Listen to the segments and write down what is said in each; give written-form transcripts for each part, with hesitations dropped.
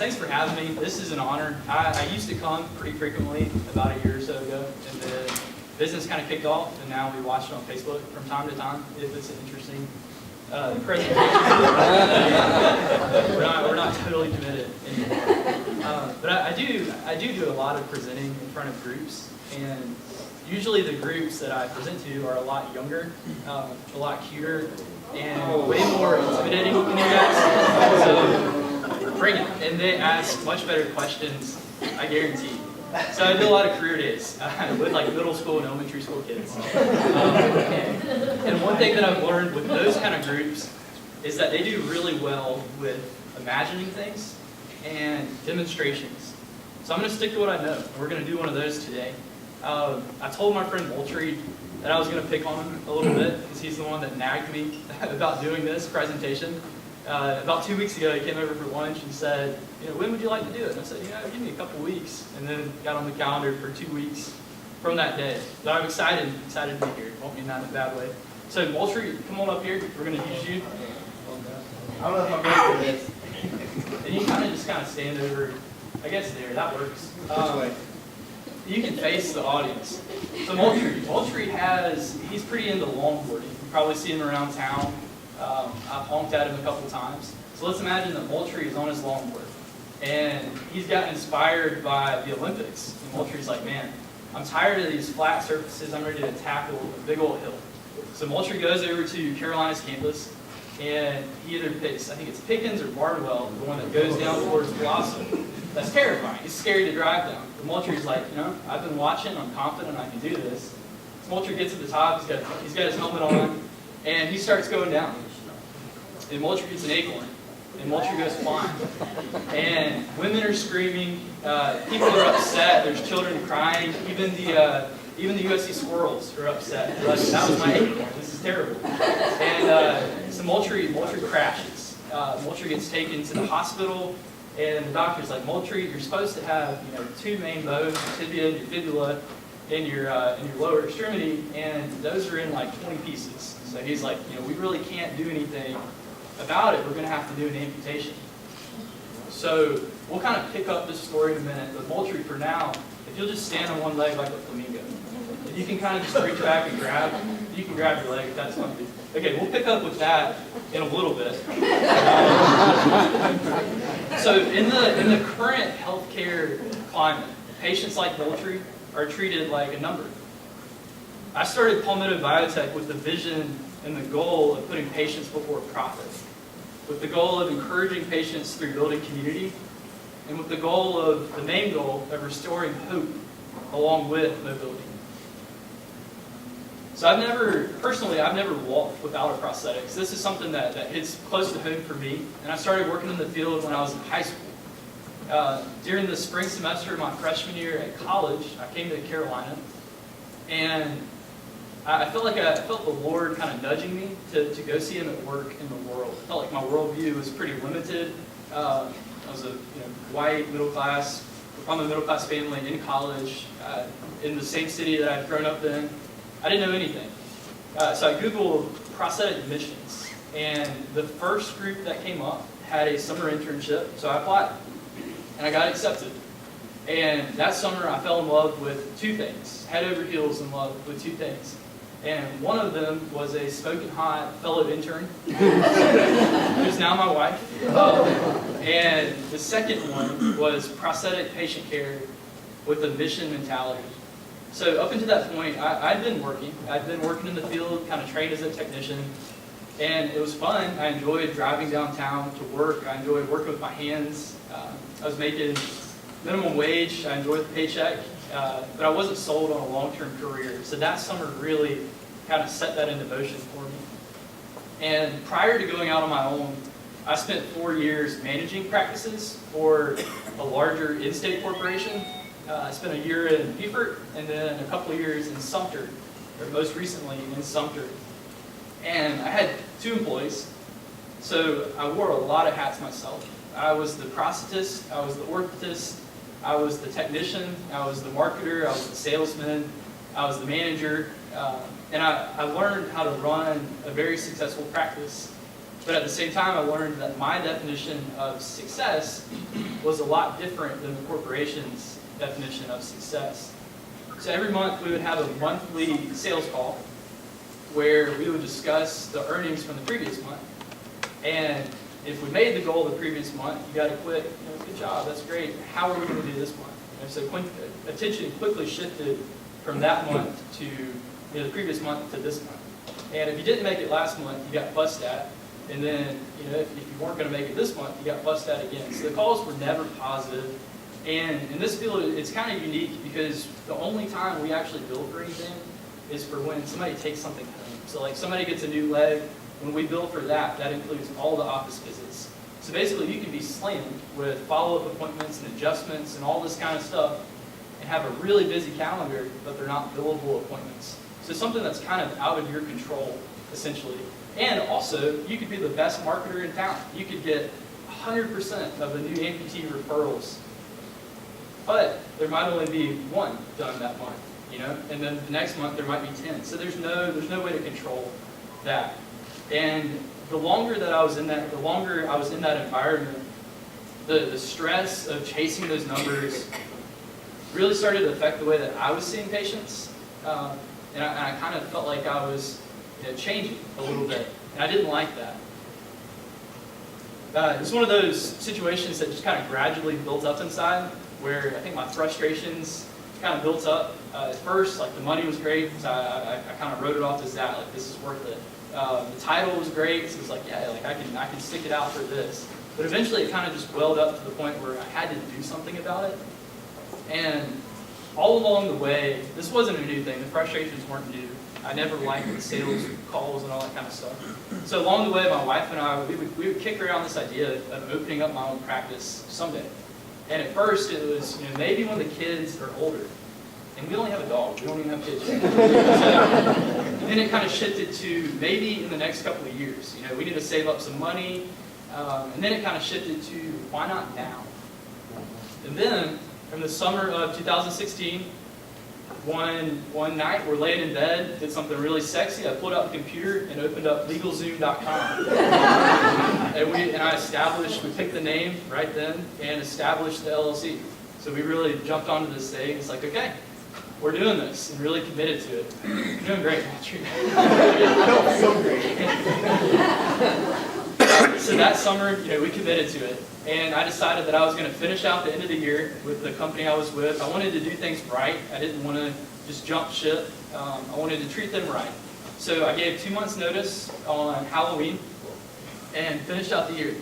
thanks for having me. This is an honor. I used to come pretty frequently about a year or so ago, and the business kind of kicked off, and now we watch it on Facebook from time to time if it's an interesting presentation. we're not totally committed anymore. But I do a lot of presenting in front of groups, and usually the groups that I present to are a lot younger, a lot cuter, and way more intimidating than you guys. So bring it. And they ask much better questions, I guarantee. So I do a lot of career days with like middle school and elementary school kids. And one thing that I've learned with those kind of groups is that they do really well with imagining things and demonstrations. So I'm going to stick to what I know. We're going to do one of those today. I told my friend Moultrie that I was going to pick on him a little bit because he's the one that nagged me about doing this presentation. About 2 weeks ago, he came over for lunch and said, when would you like to do it? And I said, give me a couple weeks. And then got on the calendar for 2 weeks from that day. But I'm excited to be here. Won't mean that in a bad way. So Moultrie, come on up here. We're going to use you. I don't know if I'm ready for this. And you kind of stand over, I guess there, that works. This way. You can face the audience. So Moultrie he's pretty into longboarding. You probably see him around town. I've honked at him a couple times. So let's imagine that Moultrie is on his longboard. And he's gotten inspired by the Olympics. And Moultrie's like, man, I'm tired of these flat surfaces. I'm ready to tackle a big old hill. So Moultrie goes over to Carolina's campus, and he either picks, I think it's Pickens or Bardwell, the one that goes down towards Blossom. That's terrifying. It's scary to drive down. But Moultrie's like, I've been watching. I'm confident I can do this. So Moultrie gets to the top. He's got his helmet on, and he starts going down. And Moultrie gets an acorn, and Moultrie goes flying. And women are screaming. People are upset. There's children crying. Even the USC squirrels are upset. They're like, that was my acorn. This is terrible. And so Moultrie crashes. Moultrie gets taken to the hospital. And the doctor's like, Moultrie, you're supposed to have, two main bones, your tibia and your fibula, in your lower extremity, and those are in like 20 pieces. So he's like, we really can't do anything about it. We're going to have to do an amputation. So we'll kind of pick up this story in a minute, but Moultrie, for now, if you'll just stand on one leg like a flamingo, if you can kind of just reach back and grab, you can grab your leg if that's something. Okay, we'll pick up with that in a little bit. So in the current healthcare climate, patients like Moultrie are treated like a number. I started Palmetto Biotech with the vision and the goal of putting patients before profit, with the goal of encouraging patients through building community, and with the main goal of restoring hope along with mobility. So I've never walked without a prosthetics. This is something that hits close to home for me, and I started working in the field when I was in high school. During the spring semester of my freshman year at college, I came to Carolina, and I felt the Lord kind of nudging me to go see Him at work in the world. I felt like my worldview was pretty limited. I was a white, from a middle class family in college, in the same city that I'd grown up in. I didn't know anything. So I Googled prosthetic missions, and the first group that came up had a summer internship, so I applied, and I got accepted. And that summer I fell in love with two things, head over heels in love with two things. And one of them was a smoking hot fellow intern, who's now my wife. And the second one was prosthetic patient care with a mission mentality. So up until that point, I'd been working. I'd been working in the field, kind of trained as a technician, and it was fun. I enjoyed driving downtown to work. I enjoyed working with my hands. I was making minimum wage. I enjoyed the paycheck, but I wasn't sold on a long-term career. So that summer really kind of set that into motion for me. And prior to going out on my own, I spent 4 years managing practices for a larger in-state corporation. I spent a year in Beaufort and then a couple of years in Sumter, or most recently in Sumter. And I had 2 employees, so I wore a lot of hats myself. I was the prosthetist, I was the orthotist, I was the technician, I was the marketer, I was the salesman, I was the manager, and I learned how to run a very successful practice But at the same time, I learned that my definition of success was a lot different than the corporation's definition of success. So every month we would have a monthly sales call where we would discuss the earnings from the previous month. And if we made the goal the previous month, you got to quit. Good job, that's great. How are we going to do this month? So attention quickly shifted from that month to the previous month to this month. And if you didn't make it last month, you got fussed at. And then if you weren't going to make it this month, you got fussed at again. So the calls were never positive. And in this field, it's kind of unique because the only time we actually bill for anything is for when somebody takes something home. So like somebody gets a new leg, when we bill for that, that includes all the office visits. So basically you can be slammed with follow-up appointments and adjustments and all this kind of stuff and have a really busy calendar, but they're not billable appointments. So something that's kind of out of your control, essentially. And also, you could be the best marketer in town. You could get 100% of the new amputee referrals, but there might only be one done that month, and then the next month there might be 10. So there's no way to control that. And the longer that I was in that environment, the stress of chasing those numbers really started to affect the way that I was seeing patients. And I kind of felt like I was changing a little bit, and I didn't like that. It was one of those situations that just kind of gradually built up inside, where I think my frustrations kind of built up. At first, like the money was great, so I kind of wrote it off as that, like this is worth it. The title was great, so it was like, yeah, like I can stick it out for this. But eventually it kind of just welled up to the point where I had to do something about it. And all along the way, this wasn't a new thing, the frustrations weren't new. I never liked the sales calls and all that kind of stuff. So along the way, my wife and I, we would kick around this idea of opening up my own practice someday. And at first it was, maybe when the kids are older. And we only have a dog, we don't even have kids yet. So, then it kind of shifted to maybe in the next couple of years. We need to save up some money. And then it kind of shifted to why not now? And then from the summer of 2016, one night we're laying in bed, did something really sexy. I pulled out the computer and opened up LegalZoom.com. and we picked the name right then and established the LLC. So we really jumped onto this thing. It's like, okay, we're doing this and really committed to it. You're doing great, Patrick. So great. So that summer, we committed to it. And I decided that I was going to finish out the end of the year with the company I was with. I wanted to do things right. I didn't want to just jump ship. I wanted to treat them right. So I gave 2 months notice on Halloween and finished out the year.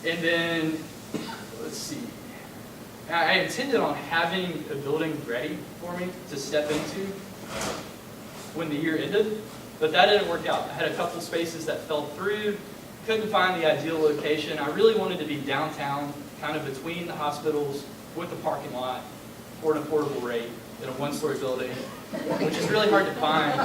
And then, let's see. I intended on having a building ready for me to step into when the year ended, but that didn't work out. I had a couple spaces that fell through. Couldn't find the ideal location. I really wanted to be downtown, kind of between the hospitals with the parking lot for an affordable rate in a one-story building, which is really hard to find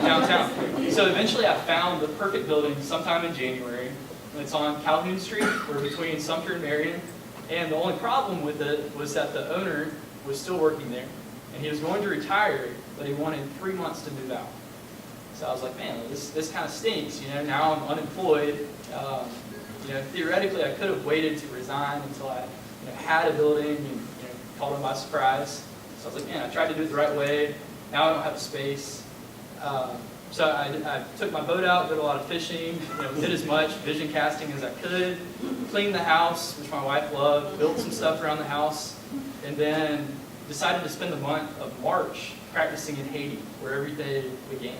downtown. So eventually I found the perfect building sometime in January. It's on Calhoun Street. We're between Sumter and Marion. And the only problem with it was that the owner was still working there. And he was going to retire, but he wanted 3 months to move out. So I was like, man, this kind of stinks. Now I'm unemployed. Theoretically, I could have waited to resign until I had a building and caught him by surprise. So I was like, man, I tried to do it the right way. Now I don't have a space. So I took my boat out, did a lot of fishing, did as much vision casting as I could, cleaned the house, which my wife loved, built some stuff around the house, and then decided to spend the month of March practicing in Haiti, where every day began.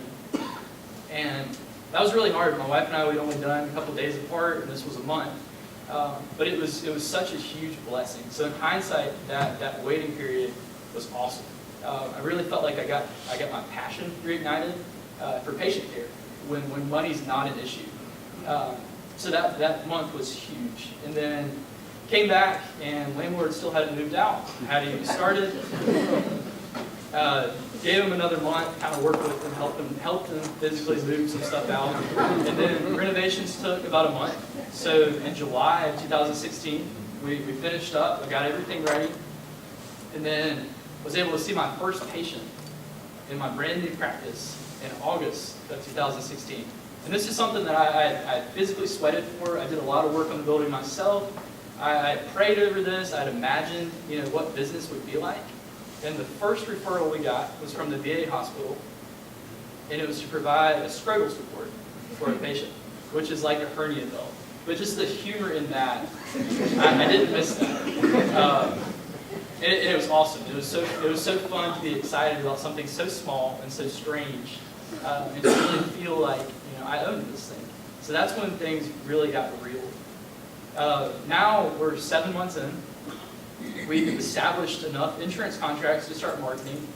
And that was really hard. My wife and I, we'd only done a couple days apart, and this was a month. But it was such a huge blessing. So in hindsight, that waiting period was awesome. I really felt like I got my passion reignited for patient care when money's not an issue. So that month was huge. And then came back, and landlord still hadn't moved out. Hadn't even started. Gave him another month, kind of worked with them, helped them physically move some stuff out. And then renovations took about a month. So in July of 2016, we finished up. I got everything ready. And then was able to see my first patient in my brand new practice in August of 2016. And this is something that I physically sweated for. I did a lot of work on the building myself. I prayed over this. I'd imagined, what business would be like. And the first referral we got was from the VA hospital, and it was to provide a scrotal support for a patient, which is like a hernia belt. But just the humor in that, I didn't miss that. And it was awesome. It was so fun to be excited about something so small and so strange, and to really feel like I owned this thing. So that's when things really got real. Now we're 7 months in. We've established enough insurance contracts to start marketing,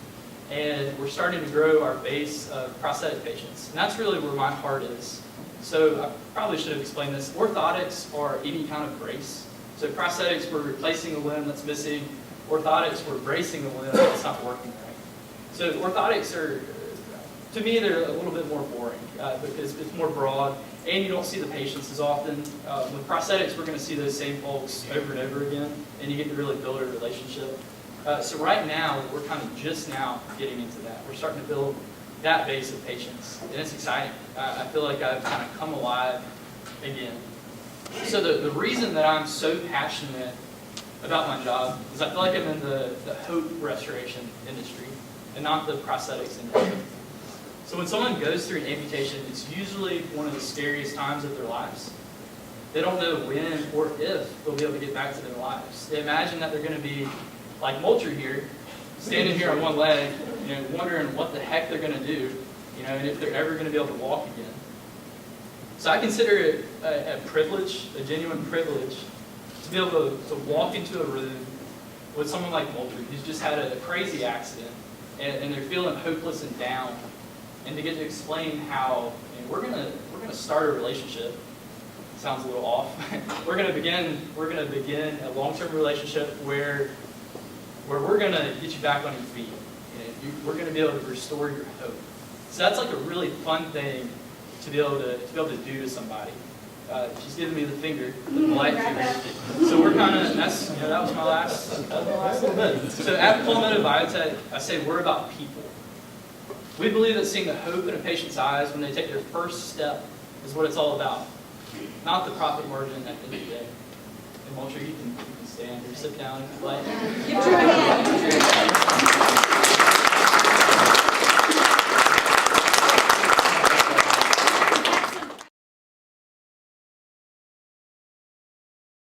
and we're starting to grow our base of prosthetic patients. And that's really where my heart is. So I probably should have explained this. Orthotics are any kind of brace. So prosthetics, we're replacing a limb that's missing. Orthotics, we're bracing a limb that's not working right. So orthotics are, to me, they're a little bit more boring because it's more broad, and you don't see the patients as often. With prosthetics, we're going to see those same folks over and over again, and you get to really build a relationship. So right now, we're kind of just now getting into that. We're starting to build that base of patients, and it's exciting. I feel like I've kind of come alive again. So the reason that I'm so passionate about my job is I feel like I'm in the hope restoration industry and not the prosthetics industry. So when someone goes through an amputation, it's usually one of the scariest times of their lives. They don't know when or if they'll be able to get back to their lives. They imagine that they're going to be like Mulcher here, standing here on one leg, wondering what the heck they're going to do, and if they're ever going to be able to walk again. So I consider it a privilege, a genuine privilege, to be able to walk into a room with someone like Mulcher, who's just had a crazy accident, and they're feeling hopeless and down, and to get to explain how we're gonna start a relationship. Sounds a little off. we're gonna begin a long-term relationship where we're gonna get you back on your feet. We're gonna be able to restore your hope. So that's like a really fun thing to be able to do to somebody. She's giving me the finger, the polite finger. So we're kind of, that was my last little bit. So at Palmetto Biotech, I say we're about people. We believe that seeing the hope in a patient's eyes when they take their first step is what it's all about, not the profit margin at the end of the day. And Mulcher, you can stand or sit down if you like. Give her a hand.